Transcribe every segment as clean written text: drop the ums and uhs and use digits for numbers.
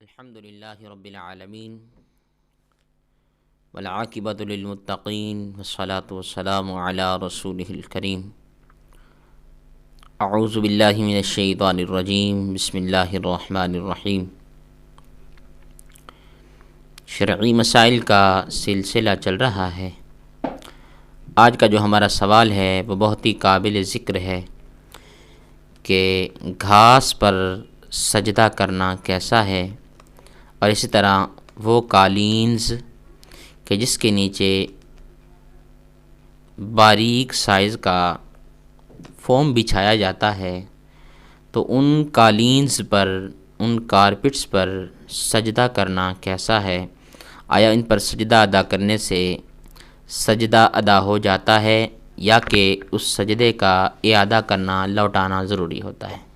الحمد للہ رب العالمین والعاقبۃ للمتقین والصلاة والسلام علی رسولہ الکریم اعوذ باللہ من الشیطان الرجیم بسم اللہ الرحمن الرحیم۔ شرعی مسائل کا سلسلہ چل رہا ہے۔ آج کا جو ہمارا سوال ہے وہ بہت ہی قابل ذکر ہے کہ گھاس پر سجدہ کرنا کیسا ہے، اور اسی طرح وہ قالینز کہ جس کے نیچے باریک سائز کا فوم بچھایا جاتا ہے، تو ان قالینز پر، ان کارپٹس پر سجدہ کرنا کیسا ہے؟ آیا ان پر سجدہ ادا کرنے سے سجدہ ادا ہو جاتا ہے یا کہ اس سجدے کا اعادہ کرنا، لوٹانا ضروری ہوتا ہے؟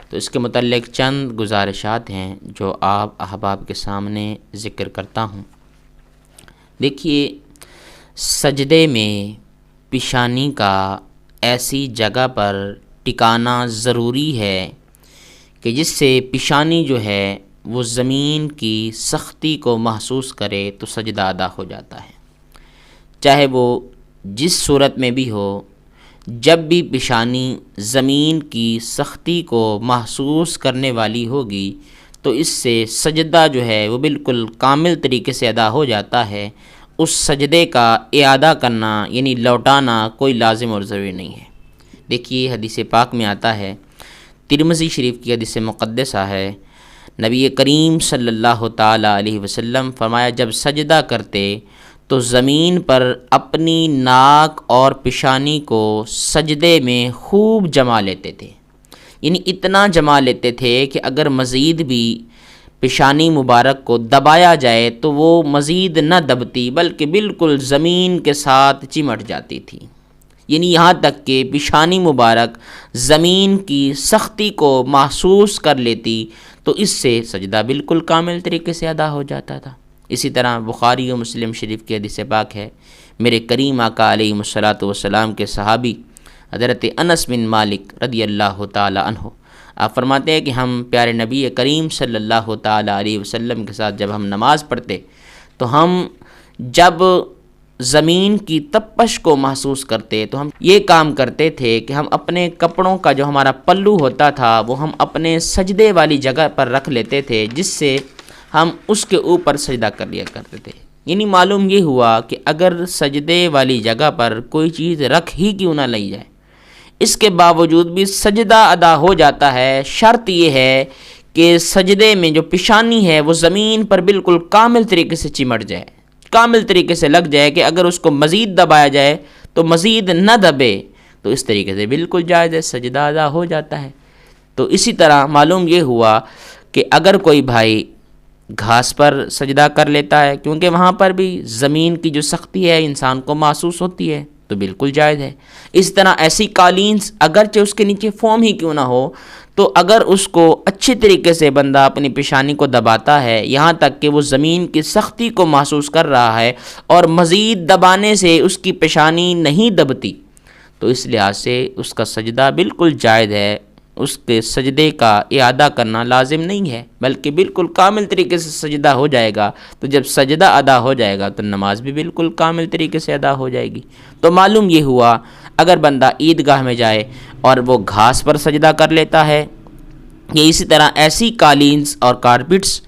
تو اس کے متعلق چند گزارشات ہیں جو آپ احباب کے سامنے ذکر کرتا ہوں۔ دیکھیے، سجدے میں پیشانی کا ایسی جگہ پر ٹکانا ضروری ہے کہ جس سے پیشانی جو ہے وہ زمین کی سختی کو محسوس کرے تو سجدہ ادا ہو جاتا ہے۔ چاہے وہ جس صورت میں بھی ہو، جب بھی پیشانی زمین کی سختی کو محسوس کرنے والی ہوگی تو اس سے سجدہ جو ہے وہ بالکل کامل طریقے سے ادا ہو جاتا ہے۔ اس سجدے کا اعادہ کرنا یعنی لوٹانا کوئی لازم اور ضروری نہیں ہے۔ دیکھیے، حدیث پاک میں آتا ہے، ترمذی شریف کی حدیث مقدسہ ہے، نبی کریم صلی اللہ تعالیٰ علیہ وسلم فرمایا، جب سجدہ کرتے تو زمین پر اپنی ناک اور پیشانی کو سجدے میں خوب جما لیتے تھے، یعنی اتنا جما لیتے تھے کہ اگر مزید بھی پیشانی مبارک کو دبایا جائے تو وہ مزید نہ دبتی بلکہ بالکل زمین کے ساتھ چمٹ جاتی تھی، یعنی یہاں تک کہ پیشانی مبارک زمین کی سختی کو محسوس کر لیتی تو اس سے سجدہ بالکل کامل طریقے سے ادا ہو جاتا تھا۔ اسی طرح بخاری و مسلم شریف کی حدیث پاک ہے، میرے کریم آقا علیہ الصلوۃ والسلام کے صحابی حضرت انس بن مالک رضی اللہ تعالی عنہ آپ فرماتے ہیں کہ ہم پیارے نبی کریم صلی اللہ تعالی علیہ وسلم کے ساتھ جب ہم نماز پڑھتے تو ہم جب زمین کی تپش کو محسوس کرتے تو ہم یہ کام کرتے تھے کہ ہم اپنے کپڑوں کا جو ہمارا پلو ہوتا تھا وہ ہم اپنے سجدے والی جگہ پر رکھ لیتے تھے، جس سے ہم اس کے اوپر سجدہ کر لیا کرتے تھے۔ یعنی معلوم یہ ہوا کہ اگر سجدے والی جگہ پر کوئی چیز رکھ ہی کیوں نہ لی جائے، اس کے باوجود بھی سجدہ ادا ہو جاتا ہے۔ شرط یہ ہے کہ سجدے میں جو پیشانی ہے وہ زمین پر بالکل کامل طریقے سے چمٹ جائے، کامل طریقے سے لگ جائے کہ اگر اس کو مزید دبایا جائے تو مزید نہ دبے، تو اس طریقے سے بالکل جائز ہے، سجدہ ادا ہو جاتا ہے۔ تو اسی طرح معلوم یہ ہوا کہ اگر کوئی بھائی گھاس پر سجدہ کر لیتا ہے، کیونکہ وہاں پر بھی زمین کی جو سختی ہے انسان کو محسوس ہوتی ہے، تو بالکل جائز ہے۔ اس طرح ایسی قالینز اگرچہ اس کے نیچے فوم ہی کیوں نہ ہو، تو اگر اس کو اچھے طریقے سے بندہ اپنی پیشانی کو دباتا ہے یہاں تک کہ وہ زمین کی سختی کو محسوس کر رہا ہے اور مزید دبانے سے اس کی پیشانی نہیں دبتی، تو اس لحاظ سے اس کا سجدہ بالکل جائز ہے۔ اس کے سجدے کا اعادہ کرنا لازم نہیں ہے، بلکہ بالکل کامل طریقے سے سجدہ ہو جائے گا۔ تو جب سجدہ ادا ہو جائے گا تو نماز بھی بالکل کامل طریقے سے ادا ہو جائے گی۔ تو معلوم یہ ہوا، اگر بندہ عیدگاہ میں جائے اور وہ گھاس پر سجدہ کر لیتا ہے، یا اسی طرح ایسی قالینز اور کارپٹس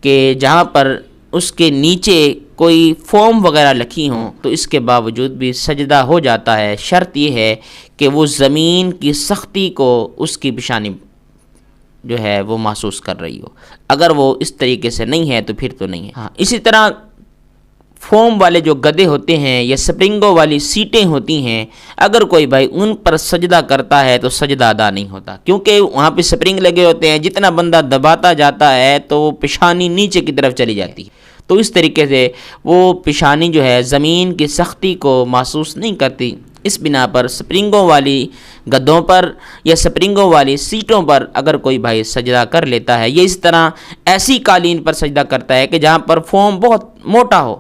کہ جہاں پر اس کے نیچے کوئی فوم وغیرہ لکھی ہوں، تو اس کے باوجود بھی سجدہ ہو جاتا ہے۔ شرط یہ ہے کہ وہ زمین کی سختی کو اس کی پیشانی جو ہے وہ محسوس کر رہی ہو۔ اگر وہ اس طریقے سے نہیں ہے تو پھر تو نہیں ہے۔ ہاں، اسی طرح فوم والے جو گدے ہوتے ہیں یا سپرنگوں والی سیٹیں ہوتی ہیں، اگر کوئی بھائی ان پر سجدہ کرتا ہے تو سجدہ ادا نہیں ہوتا، کیونکہ وہاں پہ سپرنگ لگے ہوتے ہیں، جتنا بندہ دباتا جاتا ہے تو وہ پیشانی نیچے کی طرف چلی جاتی ہے، تو اس طریقے سے وہ پیشانی جو ہے زمین کی سختی کو محسوس نہیں کرتی۔ اس بنا پر سپرنگوں والی گدوں پر یا سپرنگوں والی سیٹوں پر اگر کوئی بھائی سجدہ کر لیتا ہے، یا اس طرح ایسی قالین پر سجدہ کرتا ہے کہ جہاں پر فوم بہت موٹا ہو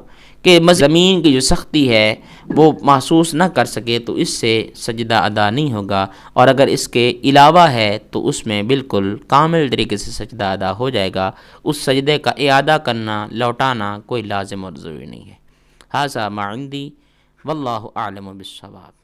کہ زمین کی جو سختی ہے وہ محسوس نہ کر سکے تو اس سے سجدہ ادا نہیں ہوگا، اور اگر اس کے علاوہ ہے تو اس میں بالکل کامل طریقے سے سجدہ ادا ہو جائے گا۔ اس سجدے کا اعادہ کرنا، لوٹانا کوئی لازم اور ضروری نہیں ہے۔ ھذا ما عندی واللہ اعلم بالصواب۔